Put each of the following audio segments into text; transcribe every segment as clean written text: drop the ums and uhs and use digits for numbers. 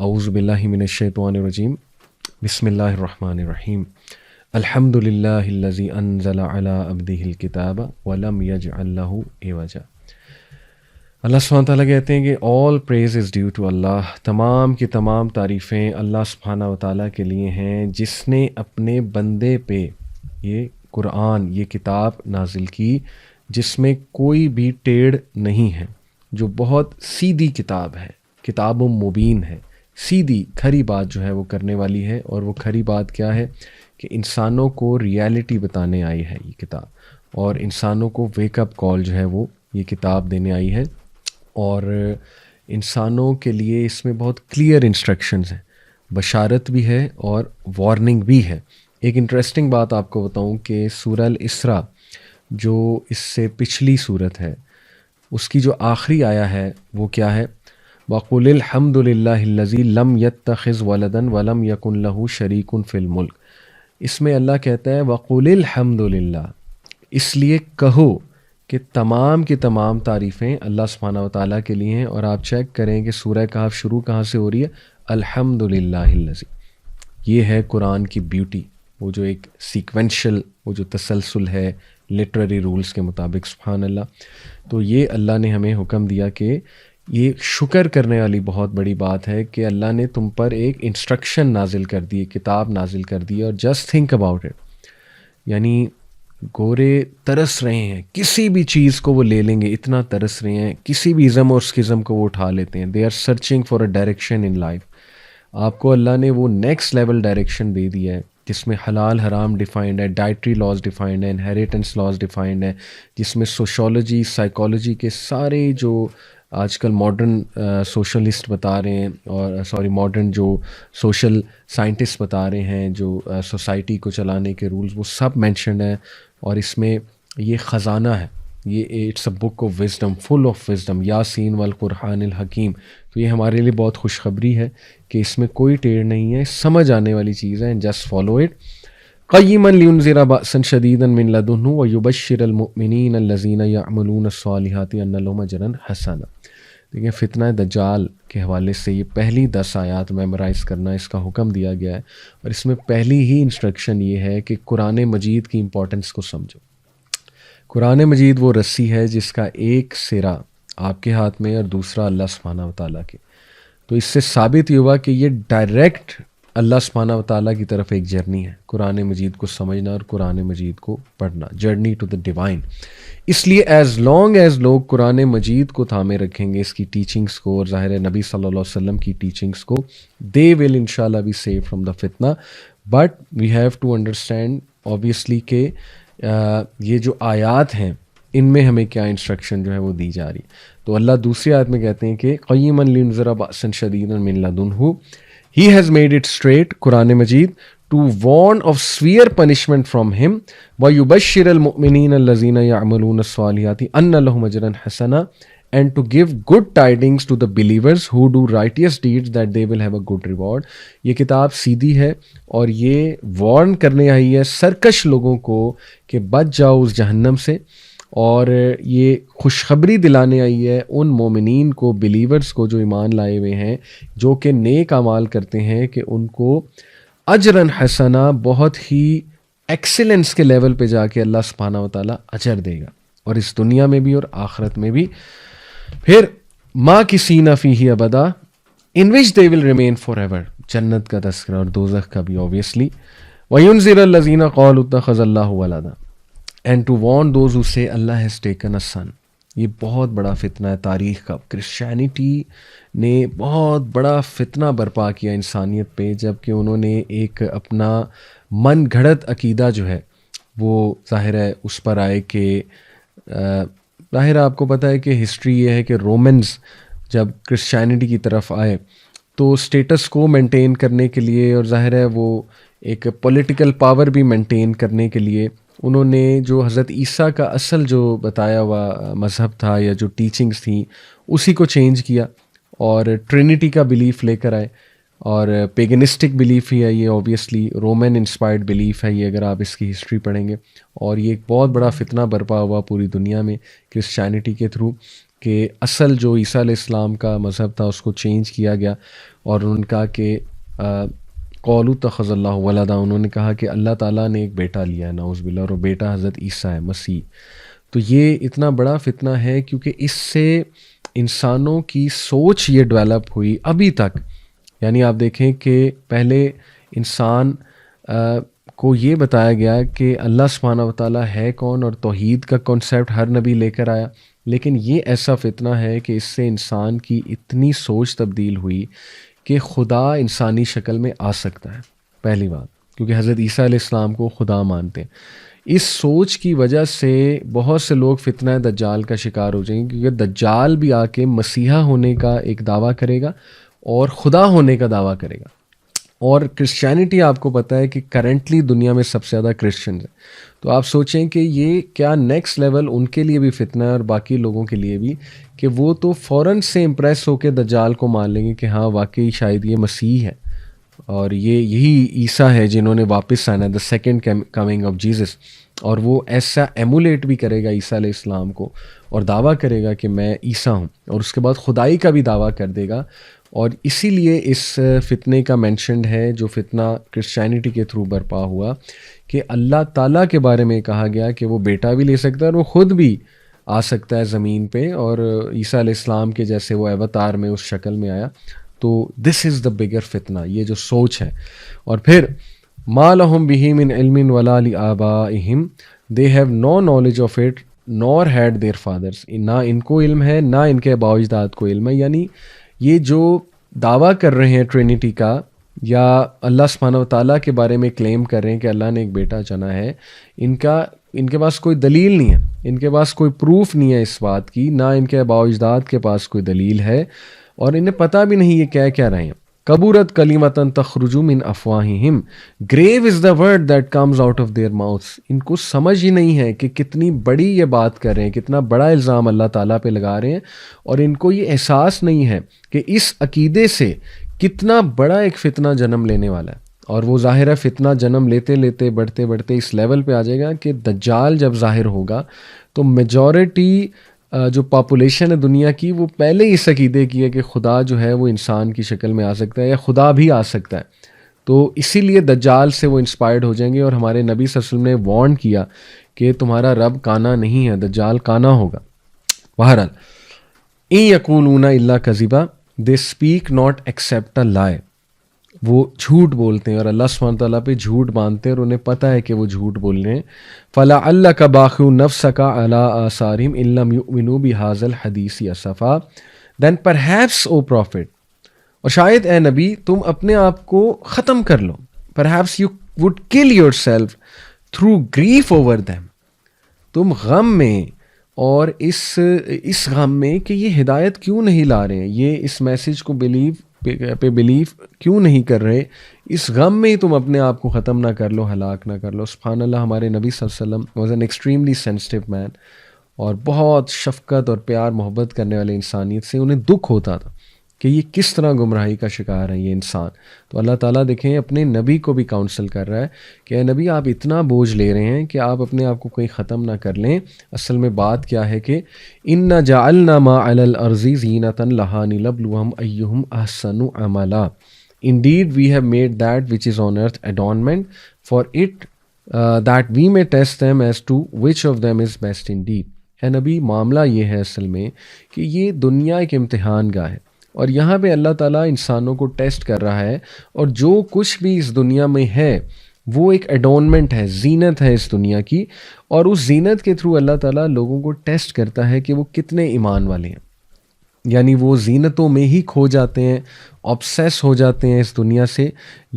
اعوذ باللہ من الشیطان الرجیم بسم اللہ الرحمن الرحیم الحمد للہ الذی انزل علی عبدہ الکتاب ولم یجعل لہ عوجا۔ اللہ سبحانہ وتعالیٰ کہتے ہیں کہ all praise is due to اللہ، تمام کی تمام تعریفیں اللہ سبحانہ وتعالیٰ کے لیے ہیں جس نے اپنے بندے پہ یہ قرآن، یہ کتاب نازل کی جس میں کوئی بھی ٹیڑھ نہیں ہے، جو بہت سیدھی کتاب ہے، کتاب مبین ہے، سیدھی کھری بات جو ہے وہ کرنے والی ہے۔ اور وہ کھری بات کیا ہے کہ انسانوں کو ریالٹی بتانے آئی ہے یہ کتاب، اور انسانوں کو ویک اپ کال جو ہے وہ یہ کتاب دینے آئی ہے، اور انسانوں کے لیے اس میں بہت کلیئر انسٹرکشنز ہیں، بشارت بھی ہے اور وارننگ بھی ہے۔ ایک انٹرسٹنگ بات آپ کو بتاؤں کہ سورہ الاسراء جو اس سے پچھلی صورت ہے، اس کی جو آخری آیا ہے وہ کیا ہے؟ وَقُلِ الْحَمْدُ لِلَّهِ الَّذِي لَمْ يَتَّخِذْ وَلَدًا وَلَمْ يَكُنْ لَهُ شَرِيكٌ فِي الْمُلْكِ۔ اس میں اللہ کہتا ہے وَقُلِ الْحَمْدُ لِلَّهِ، اس لیے کہو کہ تمام کی تمام تعریفیں اللہ سبحانہ وتعالیٰ کے لیے ہیں۔ اور آپ چیک کریں کہ سورہ کہف شروع کہاں سے ہو رہی ہے؟ الحمد للہ الذی۔ یہ ہے قرآن کی بیوٹی، وہ جو ایک سیکوینشل، وہ جو تسلسل ہے لٹریری رولز کے مطابق، سبحان اللہ۔ تو یہ اللہ نے ہمیں حکم دیا کہ یہ شکر کرنے والی بہت بڑی بات ہے کہ اللہ نے تم پر ایک انسٹرکشن نازل کر دی، کتاب نازل کر دی، اور جسٹ تھنک اباؤٹ اٹ، یعنی گورے ترس رہے ہیں، کسی بھی چیز کو وہ لے لیں گے، اتنا ترس رہے ہیں، کسی بھی ازم اور اسکزم کو وہ اٹھا لیتے ہیں۔ They are searching for a direction in life. آپ کو اللہ نے وہ نیکسٹ لیول ڈائریکشن دے دیا ہے جس میں حلال حرام ڈیفائنڈ ہے، ڈائٹری لاز ڈیفائنڈ ہے، انہیریٹنس لاز ڈیفائنڈ ہے، جس میں سوشولوجی، سائیکالوجی کے سارے جو آج کل ماڈرن سوشلسٹ بتا رہے ہیں، اور ماڈرن جو سوشل سائنٹسٹ بتا رہے ہیں، جو سوسائٹی کو چلانے کے رولز، وہ سب مینشنڈ ہیں۔ اور اس میں یہ خزانہ ہے، یہ it's a book of wisdom, full of wisdom, یاسین والقرآن الحکیم۔ تو یہ ہمارے لیے بہت خوشخبری ہے کہ اس میں کوئی ٹیڑھ نہیں ہے، سمجھ آنے والی چیز ہے، جسٹ فالو اٹ۔ قیما لینذر بأسا شدیدا من لدنہ ویبشر المؤمنین الذین یعملون الصالحات ان لہم اجرا حسنا۔ دیکھیں، فتنہ دجال کے حوالے سے یہ پہلی 10 آیات میمورائز کرنا اس کا حکم دیا گیا ہے، اور اس میں پہلی ہی انسٹرکشن یہ ہے کہ قرآن مجید کی امپورٹنس کو سمجھو۔ قرآن مجید وہ رسی ہے جس کا ایک سرا آپ کے ہاتھ میں اور دوسرا اللہ سبحانہ وتعالیٰ کے۔ تو اس سے ثابت یہ ہوا کہ یہ ڈائریکٹ اللہ سبحانہ وتعالیٰ کی طرف ایک جرنی ہے، قرآن مجید کو سمجھنا اور قرآن مجید کو پڑھنا، جرنی ٹو دا ڈیوائن۔ اس لیے ایز لانگ ایز لوگ قرآن مجید کو تھامے رکھیں گے، اس کی ٹیچنگز کو، اور ظاہر ہے نبی صلی اللہ علیہ وسلم کی ٹیچنگز کو، دے ول انشاءاللہ بی سیو فرام دا فتنہ۔ But we have to understand obviously کہ یہ جو آیات ہیں ان میں ہمیں کیا انسٹرکشن جو ہے وہ دی جا رہی ہے۔ تو اللہ دوسری آیت میں کہتے ہیں کہ قیما لینذر بأسا شدیدا من لدنہ، He has made it straight، Quran Majeed, to warn of severe punishment from him وَيُبَشِّرَ الْمُؤْمِنِينَ الَّذِينَ يَعْمَلُونَ الصَّالِحَاتِ أَنَّ لَهُمْ أَجْرًا حَسَنًا، and to give good tidings to the believers who do righteous deeds that they will have a good reward۔ یہ کتاب سیدھی ہے اور یہ Warren کرنے آئی ہے سرکش لوگوں کو کہ بچ جاؤ اس جہنم سے، اور یہ خوشخبری دلانے آئی ہے ان مومنین کو، بلیورز کو، جو ایمان لائے ہوئے ہیں، جو کہ نیک اعمال کرتے ہیں، کہ ان کو اجرن حسنا، بہت ہی ایکسیلنس کے لیول پہ جا کے اللہ سبحانہ وتعالیٰ اجر دے گا، اور اس دنیا میں بھی اور آخرت میں بھی۔ پھر ماکثین فیہ ابدا، ان وچ دے ول ریمین فار ایور، جنت کا تذکرہ اور دوزخ کا بھی اوبیسلی۔ وینذر الذین قالوا اتخذ اللہ ولدا، and to warn those who say Allah has taken a سن۔ یہ بہت بڑا فتنہ ہے تاریخ کا، کرسچینٹی نے بہت بڑا فتنہ برپا کیا انسانیت پہ، جب کہ انہوں نے ایک اپنا من گھڑت عقیدہ جو ہے وہ ظاہر ہے اس پر آئے کہ ظاہر آپ کو پتہ ہے کہ ہسٹری یہ ہے کہ رومنز جب کرسچینٹی کی طرف آئے تو اسٹیٹس کو مینٹین کرنے کے لیے، اور ظاہر ہے وہ ایک پولیٹیکل پاور بھی مینٹین کرنے کے لیے، انہوں نے جو حضرت عیسیٰ کا اصل جو بتایا ہوا مذہب تھا یا جو ٹیچنگز تھیں اسی کو چینج کیا، اور ٹرینٹی کا بلیف لے کر آئے، اور پیگنسٹک بلیف ہی ہے یہ، اوبیسلی رومن انسپائرڈ بلیف ہے یہ، اگر آپ اس کی ہسٹری پڑھیں گے۔ اور یہ ایک بہت بڑا فتنہ برپا ہوا پوری دنیا میں کرسچینٹی کے تھرو، کہ اصل جو عیسیٰ علیہ السلام کا مذہب تھا اس کو چینج کیا گیا۔ اور انہوں نے کہا کہ قولوا اتخذ اللہ ولدا، انہوں نے کہا کہ اللہ تعالیٰ نے ایک بیٹا لیا ہے، نعوذ باللہ، اور وہ بیٹا حضرت عیسیٰ ہے، مسیح۔ تو یہ اتنا بڑا فتنہ ہے کیونکہ اس سے انسانوں کی سوچ یہ ڈیولپ ہوئی ابھی تک۔ یعنی آپ دیکھیں کہ پہلے انسان کو یہ بتایا گیا کہ اللہ سبحانہ وتعالیٰ ہے کون، اور توحید کا کنسیپٹ ہر نبی لے کر آیا، لیکن یہ ایسا فتنہ ہے کہ اس سے انسان کی اتنی سوچ تبدیل ہوئی کہ خدا انسانی شکل میں آ سکتا ہے، پہلی بات، کیونکہ حضرت عیسیٰ علیہ السلام کو خدا مانتے ہیں۔ اس سوچ کی وجہ سے بہت سے لوگ فتنہ دجال کا شکار ہو جائیں گے، کیونکہ دجال بھی آ کے مسیحا ہونے کا ایک دعویٰ کرے گا اور خدا ہونے کا دعویٰ کرے گا۔ اور کرسچینٹی آپ کو پتہ ہے کہ کرنٹلی دنیا میں سب سے زیادہ کرسچنز ہیں، تو آپ سوچیں کہ یہ کیا نیکسٹ لیول ان کے لیے بھی فتنہ ہے اور باقی لوگوں کے لیے بھی، کہ وہ تو فوراً سے امپریس ہو کے دجال کو مان لیں گے کہ ہاں واقعی شاید یہ مسیح ہے اور یہی عیسیٰ ہے جنہوں نے واپس آنا، the second coming of Jesus, اور وہ ایسا ایمولیٹ بھی کرے گا عیسیٰ علیہ السلام کو اور دعویٰ کرے گا کہ میں عیسیٰ ہوں، اور اس کے بعد خدائی کا بھی دعویٰ کر دے گا۔ اور اسی لیے اس فتنے کا مینشنڈ ہے جو فتنہ کرسچینٹی کے تھرو برپا ہوا، کہ اللہ تعالیٰ کے بارے میں کہا گیا کہ وہ بیٹا بھی لے سکتا ہے اور وہ خود بھی آ سکتا ہے زمین پہ، اور عیسیٰ علیہ السلام کے جیسے وہ اوتار میں اس شکل میں آیا۔ تو دس از دا بگر فتنہ، یہ جو سوچ ہے۔ اور پھر ما لہم بہ من علم ولا لآبائہم، they have no knowledge of it nor had their fathers, نہ ان کو علم ہے نہ ان کے آباء و اجداد کو علم ہے۔ یعنی یہ جو دعویٰ کر رہے ہیں ٹرینٹی کا، یا اللہ سبحانہ و تعالیٰ کے بارے میں کلیم کر رہے ہیں کہ اللہ نے ایک بیٹا چنا ہے، ان کے پاس کوئی دلیل نہیں ہے، ان کے پاس کوئی پروف نہیں ہے اس بات کی، نہ ان کے آباء و اجداد کے پاس کوئی دلیل ہے، اور انہیں پتہ بھی نہیں یہ کہہ کیا رہے ہیں۔ کبورت کلیمتاً تخرج من افواہہم، grave is the word that comes out of their mouths, ان کو سمجھ ہی نہیں ہے کہ کتنی بڑی یہ بات کر رہے ہیں، کتنا بڑا الزام اللہ تعالیٰ پہ لگا رہے ہیں، اور ان کو یہ احساس نہیں ہے کہ اس عقیدے سے کتنا بڑا ایک فتنہ جنم لینے والا ہے۔ اور وہ ظاہر ہے فتنہ جنم لیتے لیتے بڑھتے بڑھتے اس لیول پہ آ جائے گا کہ دجال جب ظاہر ہوگا تو میجورٹی جو پاپولیشن ہے دنیا کی، وہ پہلے ہی اس عقیدے کی ہے کہ خدا جو ہے وہ انسان کی شکل میں آ سکتا ہے، یا خدا بھی آ سکتا ہے۔ تو اسی لیے دجال سے وہ انسپائرڈ ہو جائیں گے، اور ہمارے نبی صلی اللہ علیہ وسلم نے وارن کیا کہ تمہارا رب کانا نہیں ہے، دجال کانا ہوگا۔ بہرحال ان یقولون الا کذبا، دے اسپیک ناٹ ایکسیپٹ اے لائے، وہ جھوٹ بولتے ہیں اور اللہ سبحانہ تعالیٰ پہ جھوٹ باندھتے ہیں، اور انہیں پتہ ہے کہ وہ جھوٹ بول رہے ہیں۔ فَلَعَلَّكَ بَاخِعٌ نَفْسَكَ عَلَىٰ آثَارِهِمْ إِن لَّمْ يُؤْمِنُوا بِهَٰذَا الْحَدِيثِ أَسَفًا، then perhaps O prophet، اور شاید اے نبی تم اپنے آپ کو ختم کر لو، perhaps you would kill yourself through grief over them، تم غم میں اور اس غم میں کہ یہ ہدایت کیوں نہیں لا رہے ہیں، یہ اس میسج کو بلیو کیوں نہیں کر رہے، اس غم میں ہی تم اپنے آپ کو ختم نہ کر لو، ہلاک نہ کر لو۔ سبحان اللہ، ہمارے نبی صلی اللہ علیہ وسلم واز این ایکسٹریملی سینسٹیو مین، اور بہت شفقت اور پیار محبت کرنے والے انسانیت سے انہیں دکھ ہوتا تھا کہ یہ کس طرح گمراہی کا شکار ہے یہ انسان۔ تو اللہ تعالیٰ دیکھیں اپنے نبی کو بھی کاؤنسل کر رہا ہے کہ اے نبی آپ اتنا بوجھ لے رہے ہیں کہ آپ اپنے آپ کو کہیں ختم نہ کر لیں۔ اصل میں بات کیا ہے کہ اِنَّا جَعَلْنَا مَا عَلَى الْأَرْضِ زِينَةً لَهَا لِنَبْلُوَهُمْ أَيُّهُمْ أَحْسَنُ عَمَلًا، Indeed we have made that which is on earth adornment for it, that we may test them as to which of them is best indeed۔ اے نبی معاملہ یہ ہے اصل میں کہ یہ دنیا ایک امتحان گاہ ہے، اور یہاں پہ اللہ تعالیٰ انسانوں کو ٹیسٹ کر رہا ہے، اور جو کچھ بھی اس دنیا میں ہے وہ ایک ایڈورنمنٹ ہے، زینت ہے اس دنیا کی، اور اس زینت کے تھرو اللہ تعالیٰ لوگوں کو ٹیسٹ کرتا ہے کہ وہ کتنے ایمان والے ہیں۔ یعنی وہ زینتوں میں ہی کھو جاتے ہیں، آبسیس ہو جاتے ہیں اس دنیا سے،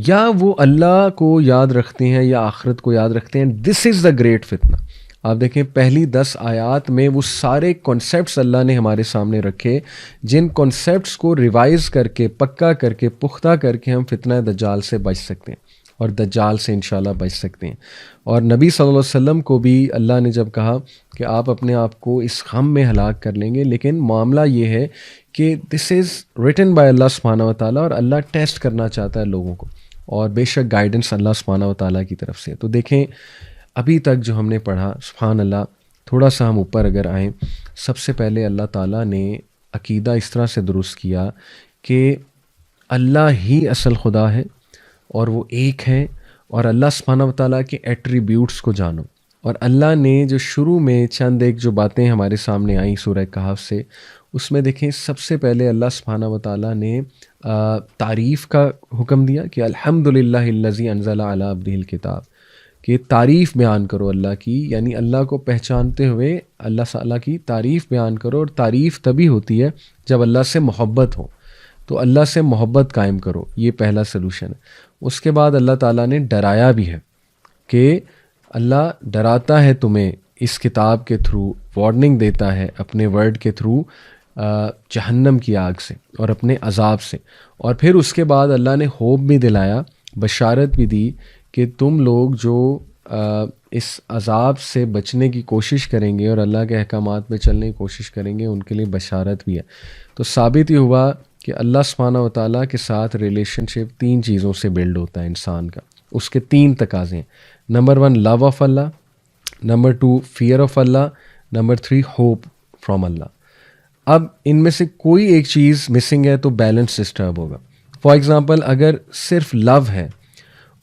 یا وہ اللہ کو یاد رکھتے ہیں یا آخرت کو یاد رکھتے ہیں۔ دس از دا گریٹ فتنہ۔ آپ دیکھیں پہلی 10 آیات میں وہ سارے کنسیپٹس اللہ نے ہمارے سامنے رکھے، جن کنسیپٹس کو ریوائز کر کے، پکا کر کے، پختہ کر کے ہم فتنہ دجال سے بچ سکتے ہیں، اور دجال سے انشاءاللہ بچ سکتے ہیں۔ اور نبی صلی اللہ علیہ وسلم کو بھی اللہ نے جب کہا کہ آپ اپنے آپ کو اس غم میں ہلاک کر لیں گے، لیکن معاملہ یہ ہے کہ دس از ریٹن بائی اللہ سبحانہ و تعالیٰ، اور اللہ ٹیسٹ کرنا چاہتا ہے لوگوں کو، اور بے شک گائیڈنس اللہ سبحانہ و تعالیٰ کی طرف سے۔ تو دیکھیں ابھی تک جو ہم نے پڑھا، سبحان اللہ، تھوڑا سا ہم اوپر اگر آئیں، سب سے پہلے اللہ تعالیٰ نے عقیدہ اس طرح سے درست کیا کہ اللہ ہی اصل خدا ہے اور وہ ایک ہے، اور اللہ سبحانہ و تعالیٰ کے ایٹریبیوٹس کو جانو۔ اور اللہ نے جو شروع میں چند ایک جو باتیں ہمارے سامنے آئیں سورہ کہف سے، اس میں دیکھیں سب سے پہلے اللہ سبحانہ و تعالیٰ نے تعریف کا حکم دیا کہ الحمدللہ الذی انزل علی عبدہ الکتاب، کہ تعریف بیان کرو اللہ کی، یعنی اللہ کو پہچانتے ہوئے اللہ تعالیٰ کی تعریف بیان کرو، اور تعریف تبھی ہوتی ہے جب اللہ سے محبت ہو، تو اللہ سے محبت قائم کرو، یہ پہلا سلوشن ہے۔ اس کے بعد اللہ تعالیٰ نے ڈرایا بھی ہے کہ اللہ ڈراتا ہے تمہیں اس کتاب کے تھرو، وارننگ دیتا ہے اپنے ورڈ کے تھرو جہنم کی آگ سے اور اپنے عذاب سے، اور پھر اس کے بعد اللہ نے ہوپ بھی دلایا، بشارت بھی دی کہ تم لوگ جو اس عذاب سے بچنے کی کوشش کریں گے اور اللہ کے احکامات پہ چلنے کی کوشش کریں گے، ان کے لیے بشارت بھی ہے۔ تو ثابت یہ ہوا کہ اللہ سبحانہ و تعالیٰ کے ساتھ ریلیشن شپ 3 چیزوں سے بلڈ ہوتا ہے انسان کا، اس کے 3 تقاضے ہیں۔ Number 1 love of Allah, number 2 fear of Allah, number 3 hope from Allah. اب ان میں سے کوئی ایک چیز مسنگ ہے تو بیلنس ڈسٹرب ہوگا۔ فار ایگزامپل اگر صرف لو ہے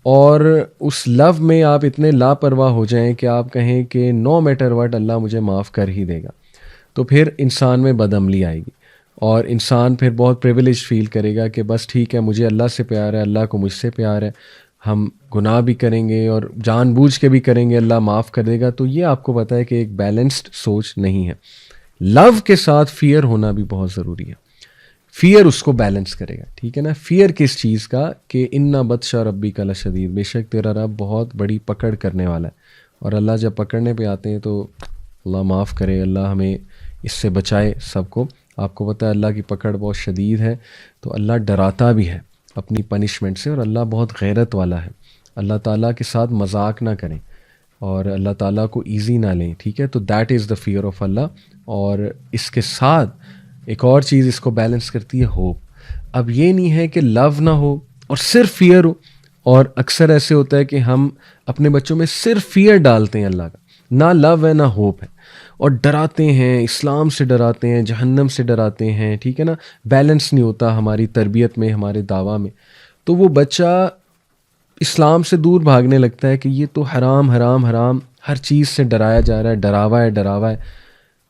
اور اس لو میں آپ اتنے لاپرواہ ہو جائیں کہ آپ کہیں کہ نو میٹر واٹ اللہ مجھے معاف کر ہی دے گا، تو پھر انسان میں بدعملی آئے گی، اور انسان پھر بہت پریویلیج فیل کرے گا کہ بس ٹھیک ہے مجھے اللہ سے پیار ہے، اللہ کو مجھ سے پیار ہے، ہم گناہ بھی کریں گے اور جان بوجھ کے بھی کریں گے، اللہ معاف کر دے گا۔ تو یہ آپ کو پتہ ہے کہ ایک بیلنسڈ سوچ نہیں ہے۔ لو کے ساتھ فیئر ہونا بھی بہت ضروری ہے، فیئر اس کو بیلنس کرے گا، ٹھیک ہے نا۔ فیئر کس چیز کا؟ کہ اِنَّ بطشَ رَبِّکَ لَشَدِیدٌ، بے شک تیرا رب بہت بڑی پکڑ کرنے والا ہے۔ اور اللہ جب پکڑنے پہ آتے ہیں تو اللہ معاف کرے، اللہ ہمیں اس سے بچائے سب کو۔ آپ کو پتہ ہے اللہ کی پکڑ بہت شدید ہے، تو اللہ ڈراتا بھی ہے اپنی پنشمنٹ سے، اور اللہ بہت غیرت والا ہے۔ اللہ تعالیٰ کے ساتھ مذاق نہ کریں اور اللہ تعالیٰ کو ایزی نہ لیں، ٹھیک ہے۔ تو that is the fear of Allah. اور اس کے ساتھ ایک اور چیز اس کو بیلنس کرتی ہے، ہوپ۔ اب یہ نہیں ہے کہ لو نہ ہو اور صرف فیئر ہو، اور اکثر ایسے ہوتا ہے کہ ہم اپنے بچوں میں صرف فیئر ڈالتے ہیں اللہ کا، نہ لو ہے نہ ہوپ ہے، اور ڈراتے ہیں، اسلام سے ڈراتے ہیں، جہنم سے ڈراتے ہیں، ٹھیک ہے نا۔ بیلنس نہیں ہوتا ہماری تربیت میں، ہمارے دعویٰ میں، تو وہ بچہ اسلام سے دور بھاگنے لگتا ہے کہ یہ تو حرام حرام حرام، ہر چیز سے ڈرایا جا رہا ہے، ڈراوا ہے ڈراوا ہے۔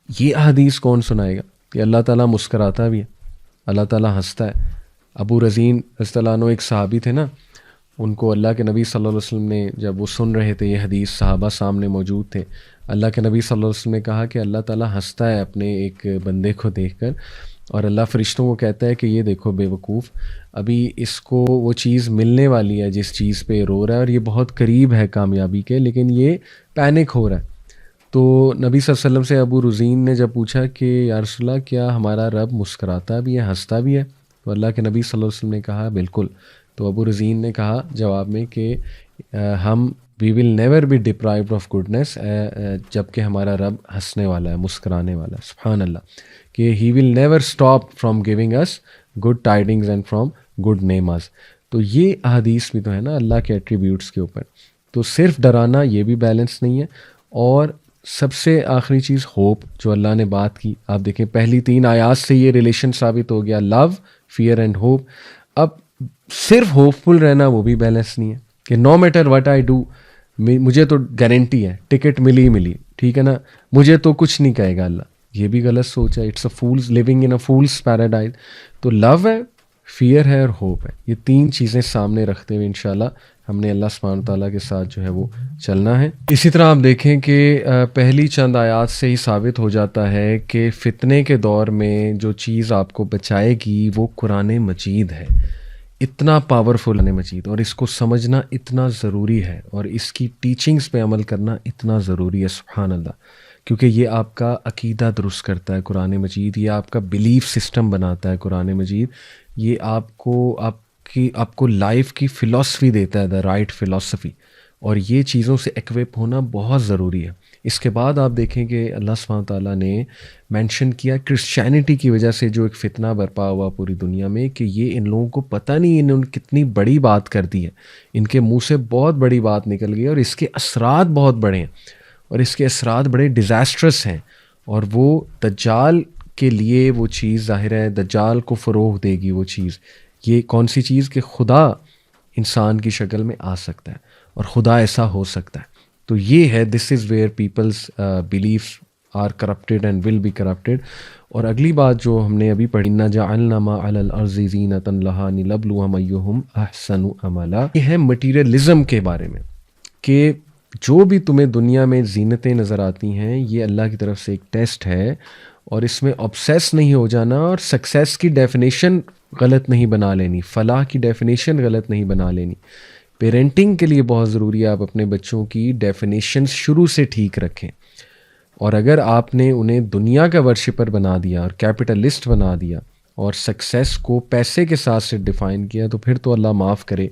یہ احادیث کون سنائے گا؟ کہ اللہ تعالیٰ مسکراتا بھی ہے، اللہ تعالیٰ ہنستا ہے۔ ابو رزین رضی اللہ عنہ ایک صحابی تھے نا، ان کو اللہ کے نبی صلی اللہ علیہ وسلم نے جب وہ سن رہے تھے یہ حدیث، صحابہ سامنے موجود تھے، اللہ کے نبی صلی اللہ علیہ وسلم نے کہا کہ اللہ تعالیٰ ہنستا ہے اپنے ایک بندے کو دیکھ کر، اور اللہ فرشتوں کو کہتا ہے کہ یہ دیکھو بے وقوف، ابھی اس کو وہ چیز ملنے والی ہے جس چیز پہ رو رہا ہے، اور یہ بہت قریب ہے کامیابی کے، لیکن یہ پینک ہو رہا ہے۔ تو نبی صلی اللہ علیہ وسلم سے ابو رزین نے جب پوچھا کہ یا رسول اللہ کیا ہمارا رب مسکراتا بھی ہے، ہنستا بھی ہے؟ تو اللہ کے نبی صلی اللہ علیہ وسلم نے کہا بالکل۔ تو ابو رزین نے کہا جواب میں کہ ہم we will never be deprived of goodness, جب کہ ہمارا رب ہنسنے والا ہے، مسکرانے والا ہے، سبحان اللہ، کہ he will never stop from giving us good tidings and from good نیماز۔ تو یہ احادیث بھی تو ہے نا اللہ کے ایٹریبیوٹس کے اوپر۔ تو صرف ڈرانا یہ بھی بیلنس نہیں ہے۔ اور سب سے آخری چیز ہوپ، جو اللہ نے بات کی، آپ دیکھیں پہلی 3 آیات سے یہ ریلیشن ثابت ہو گیا، لو، فیئر اینڈ ہوپ۔ اب صرف ہوپ فل رہنا وہ بھی بیلنس نہیں ہے کہ no matter what I do, مجھے تو گارنٹی ہے ٹکٹ ملی ملی، ٹھیک ہے نا، مجھے تو کچھ نہیں کہے گا اللہ۔ یہ بھی غلط سوچ ہے، it's a fool's living in a fool's paradise. تو لو ہے، فیئر ہے اور ہوپ ہے، یہ 3 چیزیں سامنے رکھتے ہوئے انشاءاللہ ہم نے اللہ سبحانہ تعالیٰ کے ساتھ جو ہے وہ چلنا ہے۔ اسی طرح آپ دیکھیں کہ پہلی چند آیات سے ہی ثابت ہو جاتا ہے کہ فتنے کے دور میں جو چیز آپ کو بچائے گی وہ قرآن مجید ہے۔ اتنا پاورفل قرآن مجید، اور اس کو سمجھنا اتنا ضروری ہے، اور اس کی ٹیچنگز پہ عمل کرنا اتنا ضروری ہے، سبحان اللہ، کیونکہ یہ آپ کا عقیدہ درست کرتا ہے قرآن مجید، یہ آپ کا بلیف سسٹم بناتا ہے قرآن مجید، یہ آپ کو لائف کی فلاسفی دیتا ہے، دا رائٹ فلاسفی، اور یہ چیزوں سے ایکوپ ہونا بہت ضروری ہے۔ اس کے بعد آپ دیکھیں کہ اللہ سبحانہ تعالیٰ نے مینشن کیا کرسچینٹی کی وجہ سے جو ایک فتنہ برپا ہوا پوری دنیا میں، کہ یہ ان لوگوں کو پتہ نہیں انہوں نے کتنی بڑی بات کر دی ہے، ان کے منہ سے بہت بڑی بات نکل گئی، اور اس کے اثرات بہت بڑے ہیں، اور اس کے اثرات بڑے ڈیزاسٹرس ہیں، اور وہ دجال کے لیے وہ چیز ظاہر ہے، دجال کو فروغ دے گی وہ چیز، یہ کون سی چیز کہ خدا انسان کی شکل میں آ سکتا ہے اور خدا ایسا ہو سکتا ہے. تو یہ ہے this is where people's beliefs are corrupted and will be corrupted. اور اگلی بات جو ہم نے ابھی پڑھی اِنَّا جَعَلْنَا مَا عَلَى الْأَرْضِ زِینَةً لَهَا لِنَبْلُوَهُمْ أَيُّهُمْ أَحْسَنُ عَمَلًا. یہ ہے مٹیریلزم کے بارے میں کہ جو بھی تمہیں دنیا میں زینتیں نظر آتی ہیں یہ اللہ کی طرف سے ایک ٹیسٹ ہے اور اس میں obsess نہیں ہو جانا اور سکسیس کی ڈیفینیشن غلط نہیں بنا لینی, فلاح کی ڈیفینیشن غلط نہیں بنا لینی. پیرنٹنگ کے لیے بہت ضروری ہے آپ اپنے بچوں کی ڈیفینیشنز شروع سے ٹھیک رکھیں. اور اگر آپ نے انہیں دنیا کا ورشپر بنا دیا اور کیپٹلسٹ بنا دیا اور سکسیس کو پیسے کے ساتھ سے ڈیفائن کیا تو پھر تو اللہ معاف کرے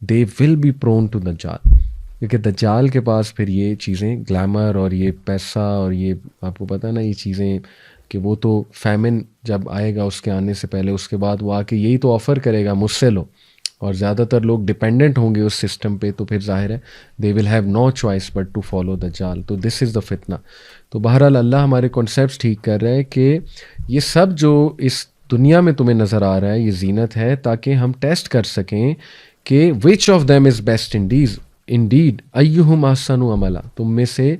دے ول بی پرون ٹو دجال. کیونکہ دجال کے پاس پھر یہ چیزیں گلیمر اور یہ پیسہ اور یہ آپ کو پتہ نا یہ چیزیں کہ وہ تو فیمن جب آئے گا اس کے آنے سے پہلے اس کے بعد وہ آ کے یہی تو آفر کرے گا مجھ سے لو, اور زیادہ تر لوگ ڈپینڈنٹ ہوں گے اس سسٹم پہ, تو پھر ظاہر ہے they will have no choice but to follow Dajjal. تو دس از دا فتنہ. تو بہرحال اللہ ہمارے کانسیپٹس ٹھیک کر رہا ہے کہ یہ سب جو اس دنیا میں تمہیں نظر آ رہا ہے یہ زینت ہے تاکہ ہم ٹیسٹ کر سکیں کہ which of them is best indeed ایہم احسن عملا, تم میں سے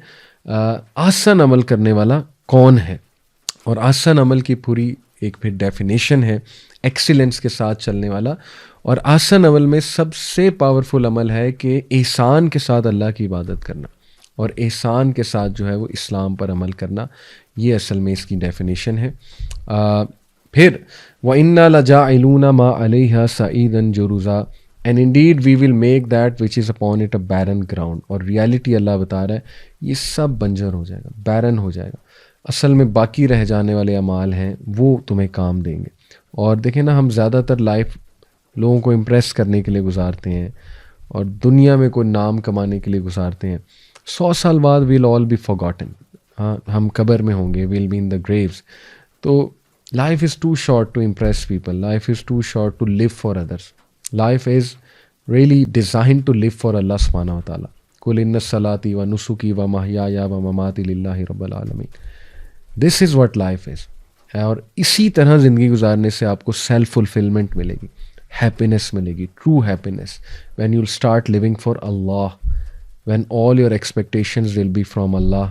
احسن عمل کرنے والا کون ہے. اور احسن عمل کی پوری ایک پھر ڈیفینیشن ہے ایکسیلنس کے ساتھ چلنے والا. اور احسن عمل میں سب سے پاورفل عمل ہے کہ احسان کے ساتھ اللہ کی عبادت کرنا اور احسان کے ساتھ جو ہے وہ اسلام پر عمل کرنا. یہ اصل میں اس کی ڈیفینیشن ہے. پھر وَإِنَّا لَجَاعِلُونَ مَا عَلَيْهَا صَعِيدًا جُرُزًا and indeed we will make that which is upon it a barren ground. اور ریالٹی اللہ بتا رہا ہے یہ سب بنجر ہو جائے گا, بیرن ہو جائے گا. اصل میں باقی رہ جانے والے اعمال ہیں وہ تمہیں کام دیں گے. اور دیکھیں نا ہم زیادہ تر لائف لوگوں کو امپریس کرنے کے لیے گزارتے ہیں اور دنیا میں کوئی نام کمانے کے لیے گزارتے ہیں. 100 سال بعد ویل آل بی فارگاٹن, ہاں ہم قبر میں ہوں گے, we'll be in the graves. تو life is too short to impress people, life is too short to live for others. Life is really designed to live for Allah subhanahu wa ta'ala. Qul inna salati wa nusuki wa mahyaya wa mamati lillahi rabbil alamin. This is what life is. اور اسی طرح زندگی گزارنے سے آپ کو self fulfilment ملے گی, ہیپینس ملے گی, true happiness. when you'll start living for Allah, when all your expectations will be from Allah,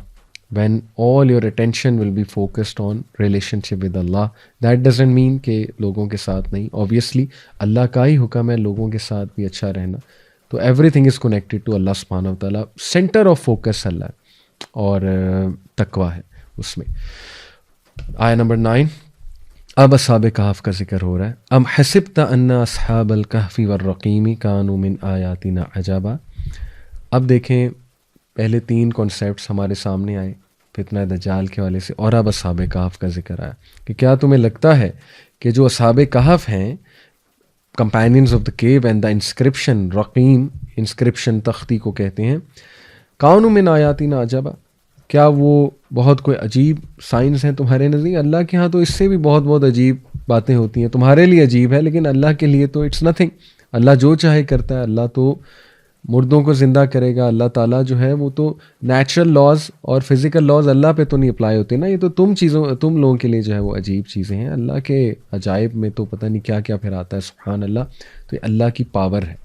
when all your attention will be focused on relationship with Allah. That doesn't mean کہ لوگوں کے ساتھ نہیں, obviously اللہ کا ہی حکم ہے لوگوں کے ساتھ بھی اچھا رہنا. تو everything is connected to Allah subhanahu wa ta'ala. center of focus اللہ ہے اور تقوی ہے اس میں. آیہ نمبر 9. اب اصحاب کہف کا ذکر ہو رہا ہے. ام حسبت ان اصحاب الکہف والرقیم کانوا من آیاتنا عجبا. اب دیکھیں پہلے 3 کانسیپٹس ہمارے سامنے آئے فتنہ دجال کے حوالے سے, اور اب اصحاب کہف کا ذکر آیا کہ کیا تمہیں لگتا ہے کہ جو اصحاب کہف ہیں companions of the cave and the inscription, رقیم انسکرپشن تختی کو کہتے ہیں, کانوا من آیاتنا عجبا, کیا وہ بہت کوئی عجیب سائنس ہیں تمہارے نزدیک؟ اللہ کے ہاں تو اس سے بھی بہت بہت عجیب باتیں ہوتی ہیں. تمہارے لیے عجیب ہے لیکن اللہ کے لیے تو اٹس نتھنگ. اللہ جو چاہے کرتا ہے. اللہ تو مردوں کو زندہ کرے گا. اللہ تعالیٰ جو ہے وہ تو نیچرل لاز اور فزیکل لاز اللہ پہ تو نہیں اپلائی ہوتے نا, یہ تو تم لوگوں کے لیے جو ہے وہ عجیب چیزیں ہیں. اللہ کے عجائب میں تو پتہ نہیں کیا کیا پھر آتا ہے, سبحان اللہ. تو یہ اللہ کی پاور ہے.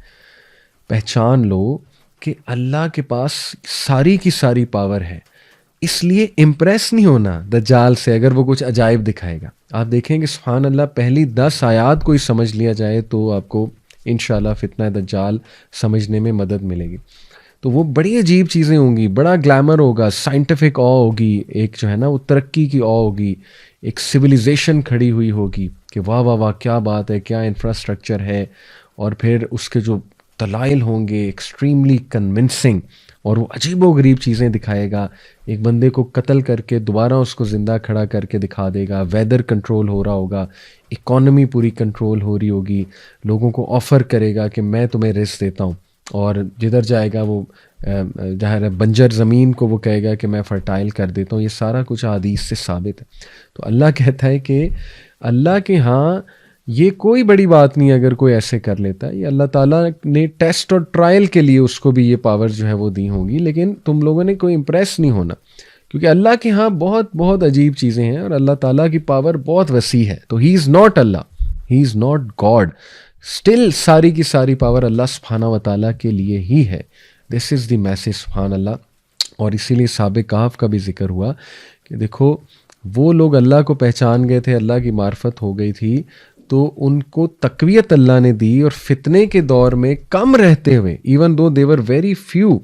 پہچان لو کہ اللہ کے پاس ساری کی ساری پاور ہے, اس لیے امپریس نہیں ہونا دجال سے اگر وہ کچھ عجائب دکھائے گا. آپ دیکھیں کہ سبحان اللہ پہلی 10 آیات کوئی سمجھ لیا جائے تو آپ کو انشاءاللہ فتنہ دجال سمجھنے میں مدد ملے گی. تو وہ بڑی عجیب چیزیں ہوں گی, بڑا گلیمر ہوگا, سائنٹیفک آ ہوگی, ایک جو ہے نا وہ ترقی کی آ ہوگی, ایک سویلائزیشن کھڑی ہوئی ہوگی کہ واہ واہ واہ کیا بات ہے, کیا انفراسٹرکچر ہے. اور پھر اس کے جو دلائل ہوں گے ایکسٹریملی کنونسنگ, اور وہ عجیب و غریب چیزیں دکھائے گا. ایک بندے کو قتل کر کے دوبارہ اس کو زندہ کھڑا کر کے دکھا دے گا. ویدر کنٹرول ہو رہا ہوگا, اکانومی پوری کنٹرول ہو رہی ہوگی, لوگوں کو آفر کرے گا کہ میں تمہیں رزق دیتا ہوں, اور جدھر جائے گا وہ جہاں بنجر زمین کو وہ کہے گا کہ میں فرٹائل کر دیتا ہوں. یہ سارا کچھ حدیث سے ثابت ہے. تو اللہ کہتا ہے کہ اللہ کے ہاں یہ کوئی بڑی بات نہیں اگر کوئی ایسے کر لیتا ہے. یہ اللہ تعالیٰ نے ٹیسٹ اور ٹرائل کے لیے اس کو بھی یہ پاور جو ہے وہ دی ہوں گی, لیکن تم لوگوں نے کوئی امپریس نہیں ہونا, کیونکہ اللہ کے ہاں بہت بہت عجیب چیزیں ہیں اور اللہ تعالیٰ کی پاور بہت وسیع ہے. تو he is not Allah, he is not God. Still ساری کی ساری پاور اللہ سبحانہ و تعالیٰ کے لیے ہی ہے. دس از دی میسیج سبحان اللہ. اور اسی لیے سابق کہف کا بھی ذکر ہوا کہ دیکھو وہ لوگ اللہ کو پہچان گئے تھے, اللہ کی معرفت ہو گئی تھی, تو ان کو تقویت اللہ نے دی, اور فتنے کے دور میں کم رہتے ہوئے even though they were very few,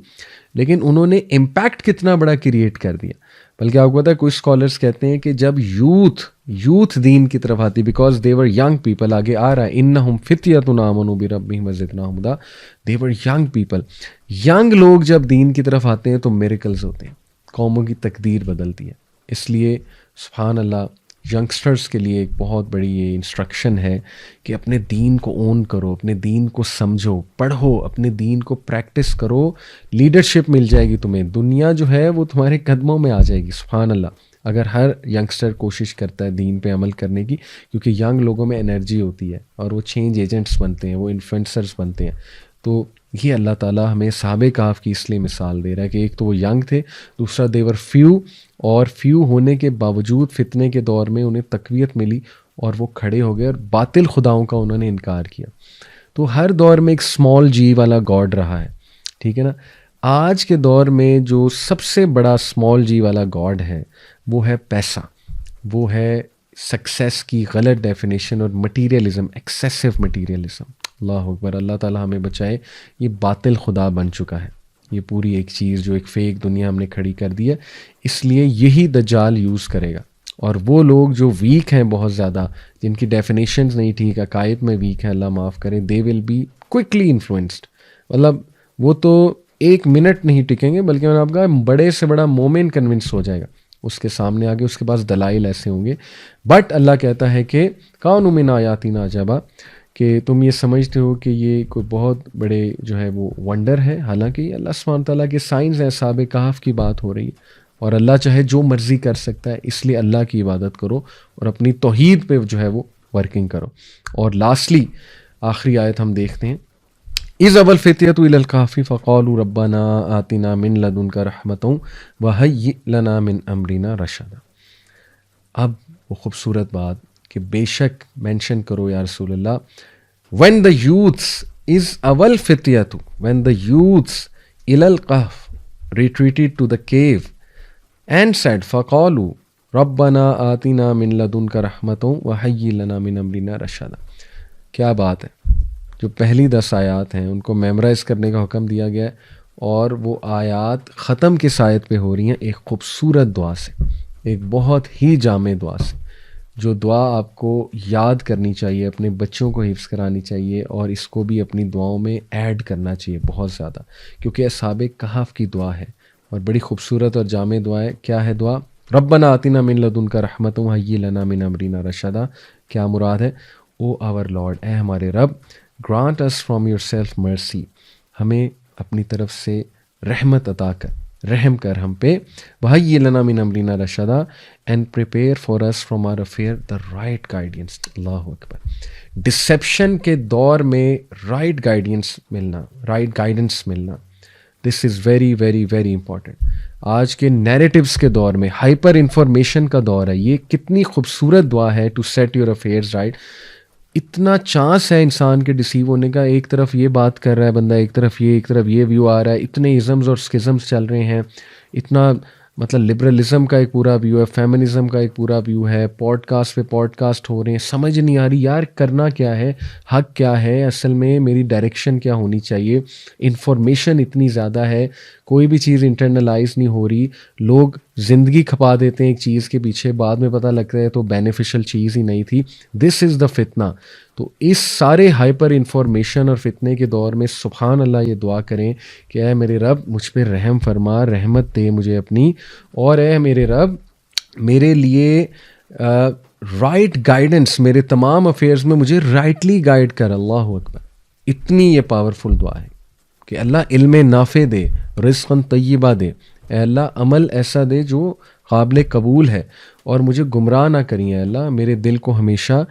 لیکن انہوں نے امپیکٹ کتنا بڑا کریٹ کر دیا. بلکہ آپ کو پتا ہے کچھ اسکالرس کہتے ہیں کہ جب یوتھ دین کی طرف آتی, because they were young people, آگے آ رہا ہے انہم فتیۃ آمنوا بربہم وزدناہم ہدی, دے ور ینگ پیپل, ینگ لوگ جب دین کی طرف آتے ہیں تو میریکلز ہوتے ہیں, قوموں کی تقدیر بدلتی ہے. اس لیے سبحان اللہ ینگسٹرز کے لیے ایک بہت بڑی یہ انسٹرکشن ہے کہ اپنے دین کو اون کرو, اپنے دین کو سمجھو, پڑھو, اپنے دین کو پریکٹس کرو, لیڈرشپ مل جائے گی تمہیں, دنیا جو ہے وہ تمہارے قدموں میں آ جائے گی. سبحان اللہ, اگر ہر ینگسٹر کوشش کرتا ہے دین پہ عمل کرنے کی, کیونکہ ینگ لوگوں میں انرجی ہوتی ہے اور وہ چینج ایجنٹس بنتے ہیں, وہ انفلوئنسرز بنتے ہیں. تو یہ اللہ تعالیٰ ہمیں صحابہ کہف کی اس لیے مثال دے رہا ہے کہ ایک تو وہ ینگ تھے, دوسرا دیور فیو, اور فیو ہونے کے باوجود فتنے کے دور میں انہیں تقویت ملی اور وہ کھڑے ہو گئے اور باطل خداؤں کا انہوں نے انکار کیا. تو ہر دور میں ایک اسمال جی والا گاڈ رہا ہے, ٹھیک ہے نا. آج کے دور میں جو سب سے بڑا اسمال جی والا گاڈ ہے وہ ہے پیسہ, وہ ہے سکسیس کی غلط ڈیفینیشن اور مٹیریلزم, ایکسیسو مٹیریلزم. اللہ اکبر, اللہ تعالیٰ ہمیں بچائے. یہ باطل خدا بن چکا ہے, یہ پوری ایک چیز جو ایک فیک دنیا ہم نے کھڑی کر دی ہے. اس لیے یہی دجال یوز کرے گا, اور وہ لوگ جو ویک ہیں بہت زیادہ, جن کی ڈیفینیشنز نہیں ٹھیک, عقائد میں ویک ہیں, اللہ معاف کریں, دے ول بی کوئکلی انفلوئنسڈ. مطلب وہ تو ایک منٹ نہیں ٹکیں گے, بلکہ میں نے آپ کہا بڑے سے بڑا مومن کنونس ہو جائے گا اس کے سامنے آگے, اس کے پاس دلائل ایسے ہوں گے. بٹ اللہ کہتا ہے کہ کانوا من آیاتنا عجبا, کہ تم یہ سمجھتے ہو کہ یہ کوئی بہت بڑے جو ہے وہ ونڈر ہے, حالانکہ یہ اللہ سبحانہ تعالیٰ کے سائنس ہیں. صحابہ کہف کی بات ہو رہی ہے, اور اللہ چاہے جو مرضی کر سکتا ہے, اس لیے اللہ کی عبادت کرو اور اپنی توحید پہ جو ہے وہ ورکنگ کرو. اور لاسٹلی آخری آیت ہم دیکھتے ہیں, اذ ابى الفتية الى الكهف فقالوا ربنا آتنا من لدنك رحمة وهيئ لنا من امرنا رشدا. اب وہ خوبصورت بات کہ بے شک مینشن کرو یا رسول اللہ, when the youths is اول فتیۃ, when the youths الى الكهف retreated to the cave and said فقالوا ربنا آتنا من لدنك رحمة وهيئ لنا من امرنا رشدا. کیا بات ہے, جو پہلی 10 آیات ہیں ان کو میمورائز کرنے کا حکم دیا گیا ہے, اور وہ آیات ختم کس آیت پہ ہو رہی ہیں, ایک خوبصورت دعا سے, ایک بہت ہی جامع دعا سے, جو دعا آپ کو یاد کرنی چاہیے, اپنے بچوں کو حفظ کرانی چاہیے, اور اس کو بھی اپنی دعاؤں میں ایڈ کرنا چاہیے بہت زیادہ, کیونکہ اصحاب کہف کی دعا ہے اور بڑی خوبصورت اور جامع دعا ہے. کیا ہے دعا؟ ربنا آتنا من لدنک رحمۃ وہیئ لنا من امرنا رشدا. کیا مراد ہے؟ او آور لارڈ, اے ہمارے رب, grant us from yourself mercy, ہمیں اپنی طرف سے رحمت عطا کر, رحم کر ہم پہ. وَهَيِّ لَنَا مِنْ أَمْرِنَا رَشَدًا, and prepare for us from our affair the right guidance. اللہ اکبر. ڈسیپشن کے دور میں رائٹ گائیڈنس ملنا, this is very very very important. آج کے نیریٹیوز کے دور میں, ہائپر انفارمیشن کا دور ہے, یہ کتنی خوبصورت دعا ہے, to set your affairs right. اتنا چانس ہے انسان کے ڈسیو ہونے کا, ایک طرف یہ بات کر رہا ہے بندہ, ایک طرف یہ ویو آ رہا ہے, اتنے ازمز اور اسکزمز چل رہے ہیں, اتنا مطلب لبرلزم کا ایک پورا ویو ہے, فیمنزم کا ایک پورا ویو ہے, پوڈ کاسٹ پہ پوڈ کاسٹ ہو رہے ہیں, سمجھ نہیں آ رہی یار کرنا کیا ہے, حق کیا ہے, اصل میں میری ڈائریکشن کیا ہونی چاہیے. انفارمیشن اتنی زیادہ ہے, کوئی بھی چیز انٹرنلائز نہیں ہو رہی, لوگ زندگی کھپا دیتے ہیں ایک چیز کے پیچھے, بعد میں پتہ لگتا ہے تو بینیفیشل چیز ہی نہیں تھی. دس از دا فتنہ. تو اس سارے ہائپر انفارمیشن اور فتنے کے دور میں سبحان اللہ یہ دعا کریں کہ اے میرے رب مجھ پہ رحم فرما, رحمت دے مجھے اپنی, اور اے میرے رب میرے لیے رائٹ گائیڈنس, میرے تمام افیئرز میں مجھے رائٹلی گائیڈ کر. اللہ اکبر. اتنی یہ پاورفل دعا ہے کہ اللہ علم نافع دے, رزقاً طیبہ دے, اے اللہ عمل ایسا دے جو قابل قبول ہے, اور مجھے گمراہ نہ کریں اے اللہ, میرے دل کو ہمیشہ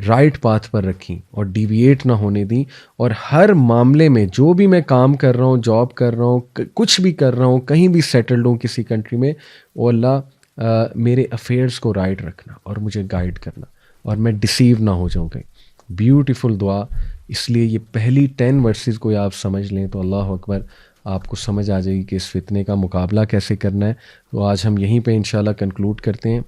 رائٹ پاتھ پر رکھیں اور ڈیویٹ نہ ہونے دیں, اور ہر معاملے میں جو بھی میں کام کر رہا ہوں, جاب کر رہا ہوں, کچھ بھی کر رہا ہوں, کہیں بھی سیٹلڈ ہوں کسی کنٹری میں, او اللہ میرے افیئرز کو رائٹ رکھنا اور مجھے گائیڈ کرنا, اور میں ڈسیو نہ ہو جاؤں کہیں. بیوٹیفل دعا اس لیے یہ پہلی 10 ورسز کو آپ سمجھ لیں تو اللہ اکبر، آپ کو سمجھ آ جائے گی کہ اس فتنے کا مقابلہ کیسے کرنا ہے۔ تو آج ہم یہیں پہ انشاءاللہ کنکلوڈ کرتے ہیں۔